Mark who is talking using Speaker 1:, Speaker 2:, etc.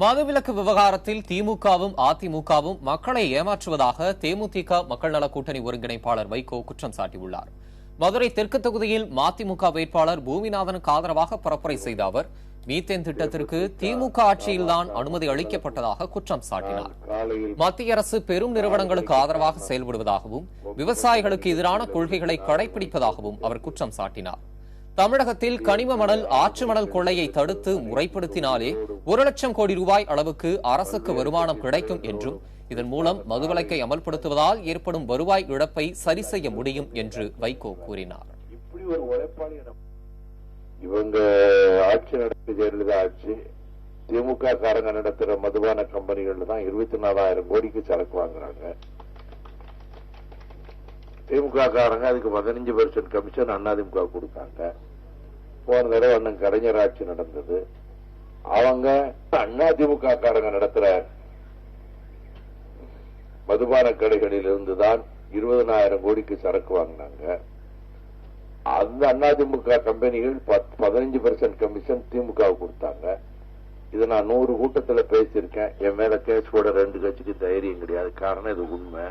Speaker 1: மதுவிலக்கு விவகாரத்தில் திமுகவும் அதிமுகவும் மக்களை ஏமாற்றுவதாக தேமுதிக மக்கள் நல கூட்டணி ஒருங்கிணைப்பாளர் வைகோ குற்றம் சாட்டியுள்ளார். மதுரை தெற்கு தொகுதியில் மதிமுக வேட்பாளர் பூமிநாதனுக்கு ஆதரவாக பரப்புரை செய்த அவர் மீத்தேன் திட்டத்திற்கு திமுக ஆட்சியில்தான் அனுமதி அளிக்கப்பட்டதாக குற்றம் சாட்டினார். மத்திய அரசு பெரும் நிறுவனங்களுக்கு ஆதரவாக செயல்படுவதாகவும் விவசாயிகளுக்கு எதிரான கொள்கைகளை கடைபிடிப்பதாகவும் அவர் குற்றம் சாட்டினார். தமிழகத்தில் கனிம மணல், ஆற்று மணல் கொள்ளையை தடுத்து முறைப்படுத்தினாலே 1 லட்சம் கோடி ரூபாய் அளவுக்கு அரசுக்கு வருமானம் கிடைக்கும் என்றும் இதன் மூலம் மதுவிலக்கை அமல்படுத்துவதால் ஏற்படும் வருவாய் இழப்பை சரி செய்ய முடியும் என்று வைகோ கூறினார்.
Speaker 2: இப்படி ஒரு உழைப்பாளி இவங்க ஆட்சி நடத்தி ஜெயலலிதா ஆட்சி திமுக காரங்க நடத்துற மதுபான கம்பெனிகள் தான் 24,000 கோடிக்கு சரக்கு வாங்குறாங்க. திமுக காரங்க அதுக்கு 15% கமிஷன் அதிமுக கொடுத்தாங்க. போன தடவை அண்ணன் கலைஞர் ஆட்சி நடந்தது. அவங்க அதிமுக காரங்க நடத்துற மதுபான கடைகளில் இருந்துதான் 20,000 கோடிக்கு சரக்கு வாங்கினாங்க. அந்த அதிமுக கம்பெனிகள் 15% கமிஷன் திமுக கொடுத்தாங்க. இதை நான் 100 கூட்டத்தில் பேசியிருக்கேன். என் மேல கேஸ் போட 2 கட்சிக்கு தைரியம் கிடையாது. காரணம் இது உண்மை.